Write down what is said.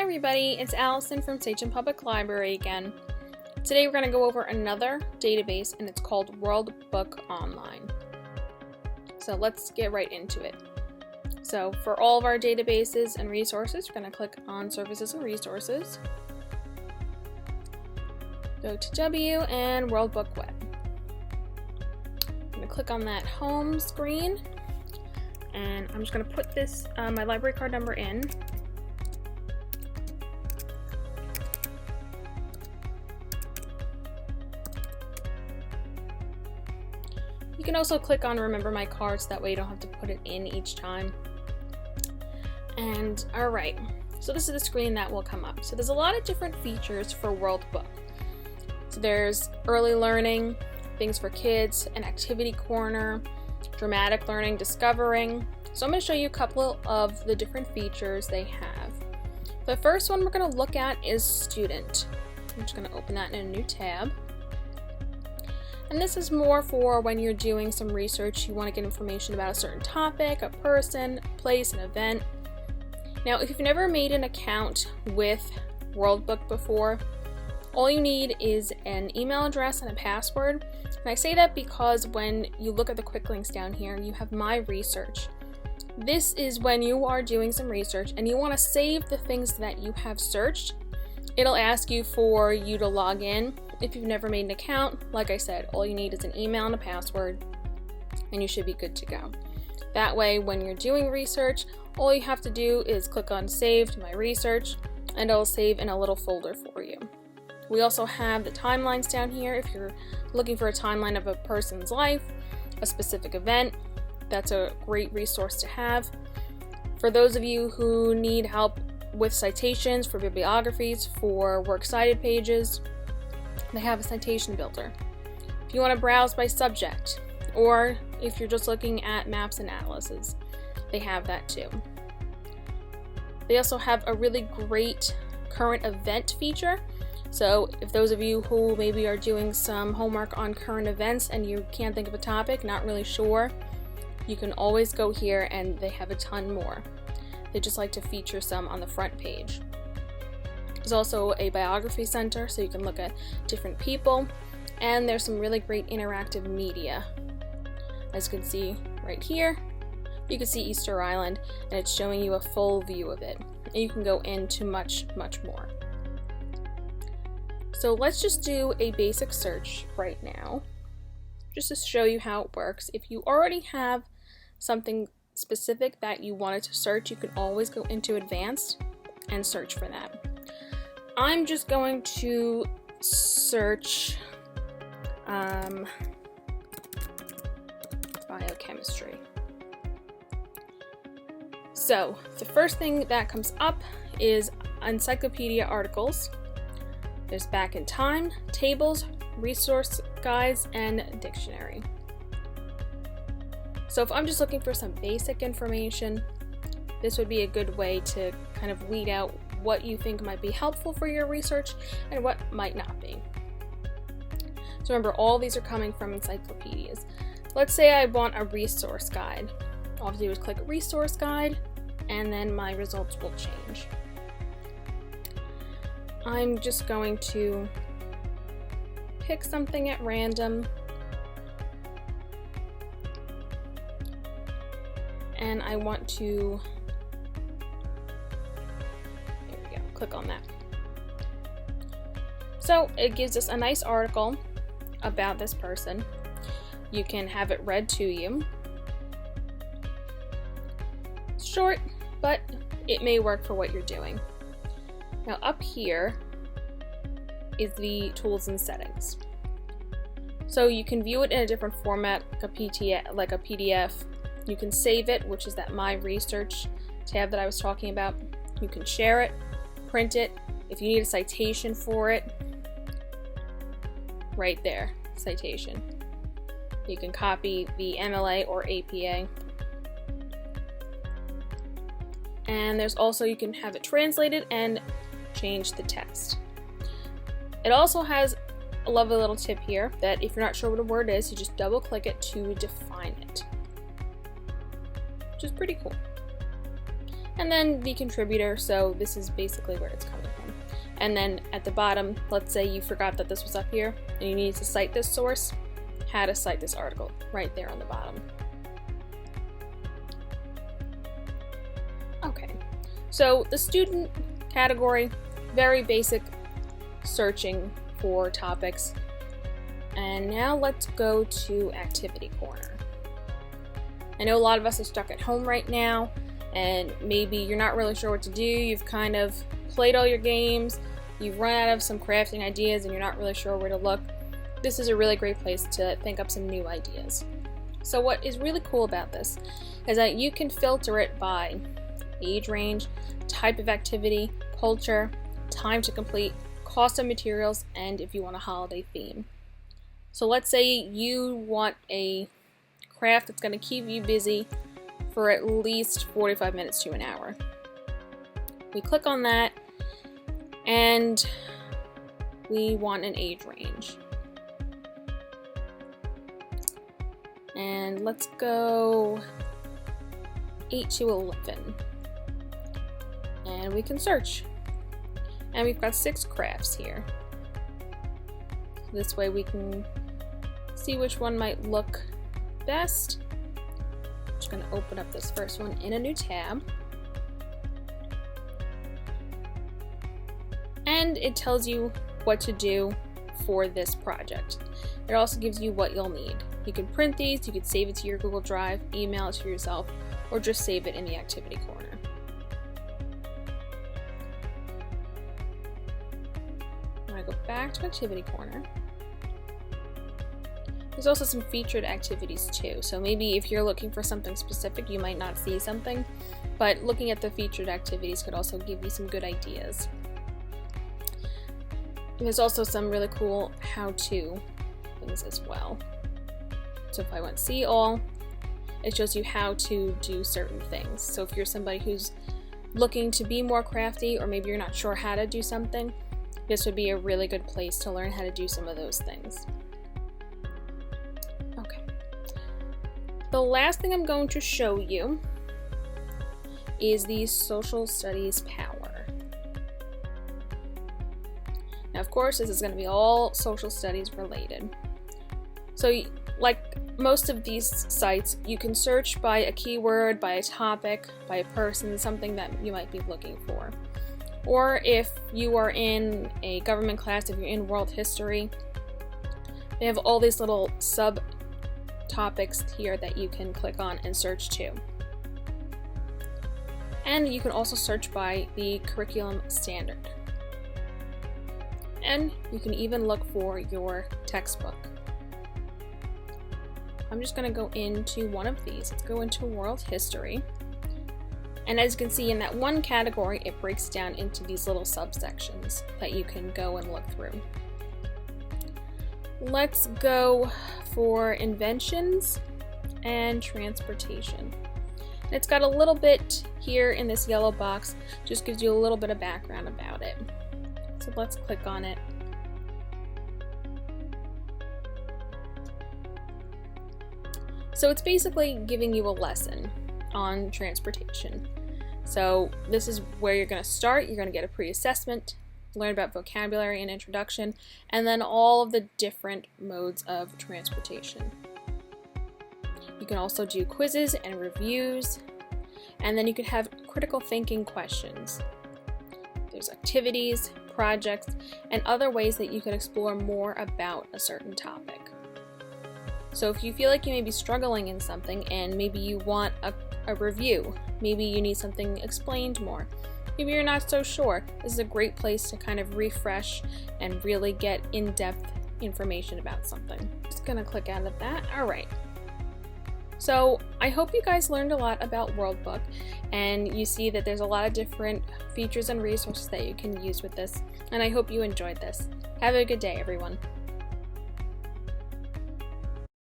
everybody, it's Allison from Station Public Library again. Today we're going to go over another database and it's called World Book Online. So let's get right into it. So for all of our databases and resources, we're going to click on Services and Resources. Go to W and World Book Web. I'm going to click on that home screen and I'm just going to put this, my library card number in. You can also click on Remember My Cards, that way you don't have to put it in each time. And alright, so this is the screen that will come up. So there's a lot of different features for World Book. So there's early learning, things for kids, an activity corner, dramatic learning, discovering. So I'm going to show you a couple of the different features they have. The first one we're going to look at is Student. I'm just going to open that in a new tab. And this is more for when you're doing some research, you want to get information about a certain topic, a person, a place, an event. Now, if you've never made an account with WorldBook before, all you need is an email address and a password. And I say that because when you look at the quick links down here, you have My Research. This is when you are doing some research and you want to save the things that you have searched. It'll ask you for you to log in. If you've never made an account, like I said, all you need is an email and a password, and you should be good to go. That way, when you're doing research, all you have to do is click on Save to My Research, and it'll save in a little folder for you. We also have the timelines down here. If you're looking for a timeline of a person's life, a specific event, that's a great resource to have. For those of you who need help with citations, for bibliographies, for works cited pages, they have a citation builder. If you want to browse by subject, or if you're just looking at maps and atlases, they have that too. They also have a really great current event feature. So if those of you who maybe are doing some homework on current events and you can't think of a topic, not really sure, you can always go here and they have a ton more. They just like to feature some on the front page. There's also a biography center, so you can look at different people, and there's some really great interactive media. As you can see right here, you can see Easter Island, and it's showing you a full view of it. And you can go into much, much more. So let's just do a basic search right now, just to show you how it works. If you already have something specific that you wanted to search, you can always go into Advanced and search for that. I'm just going to search biochemistry. So the first thing that comes up is encyclopedia articles. There's Back in Time, tables, resource guides, and dictionary. So if I'm just looking for some basic information, this would be a good way to kind of weed out what you think might be helpful for your research and what might not be. So remember, all these are coming from encyclopedias. Let's say I want a resource guide. All I have to do is click Resource Guide, and then my results will change. I'm just going to pick something at random, and I want to click on that. So it gives us a nice article about this person. You can have it read to you. It's short, but it may work for what you're doing. Now up here is the tools and settings. So you can view it in a different format, like a PDF. You can save it, which is that My Research tab that I was talking about. You can share it, print it. If you need a citation for it, right there, citation. You can copy the MLA or APA. And there's also, you can have it translated and change the text. It also has a lovely little tip here that if you're not sure what a word is, you just double click it to define it, which is pretty cool. and then the contributor, so this is basically where it's coming from. And then at the bottom, let's say you forgot that this was up here and you need to cite this source, how to cite this article, right there on the bottom. Okay, so the student category, very basic searching for topics. And now let's go to Activity Corner. I know a lot of us are stuck at home right now, and maybe you're not really sure what to do. You've kind of played all your games, you've run out of some crafting ideas, and you're not really sure where to look. This is a really great place to think up some new ideas. So what is really cool about this is that you can filter it by age range, type of activity, culture, time to complete, cost of materials, and if you want a holiday theme. So let's say you want a craft that's going to keep you busy for at least 45 minutes to an hour. We click on that and we want an age range. And let's go 8 to 11. And we can search. And we've got 6 crafts here. This way we can see which one might look best. I'm just going to open up this first one in a new tab. And it tells you what to do for this project. It also gives you what you'll need. You can print these, you can save it to your Google Drive, email it to yourself, or just save it in the Activity Corner. I'm going to go back to Activity Corner. There's also some featured activities too, so maybe if you're looking for something specific you might not see something, but looking at the featured activities could also give you some good ideas. There's also some really cool how-to things as well. So if I went see all, it shows you how to do certain things. So if you're somebody who's looking to be more crafty, or maybe you're not sure how to do something, this would be a really good place to learn how to do some of those things. Okay. The last thing I'm going to show you is the social studies power. Now, of course, this is going to be all social studies related. So, like most of these sites, you can search by a keyword, by a topic, by a person, something that you might be looking for. Or if you are in a government class, if you're in world history, they have all these little sub-topics here that you can click on and search to. And you can also search by the curriculum standard. And you can even look for your textbook. I'm just going to go into one of these. Let's go into world history. And as you can see in that one category, it breaks down into these little subsections that you can go and look through. Let's go for Inventions and Transportation. And it's got a little bit here in this yellow box, just gives you a little bit of background about it. So let's click on it. So it's basically giving you a lesson on transportation. So this is where you're going to start. You're going to get a pre-assessment, learn about vocabulary and introduction, and then all of the different modes of transportation. You can also do quizzes and reviews, and then you can have critical thinking questions. There's activities, projects, and other ways that you can explore more about a certain topic. So if you feel like you may be struggling in something and maybe you want a review, maybe you need something explained more, maybe you're not so sure, this is a great place to kind of refresh and really get in-depth information about something. Just gonna click out of that. Alright. So I hope you guys learned a lot about Worldbook, and you see that there's a lot of different features and resources that you can use with this, and I hope you enjoyed this. Have a good day, everyone.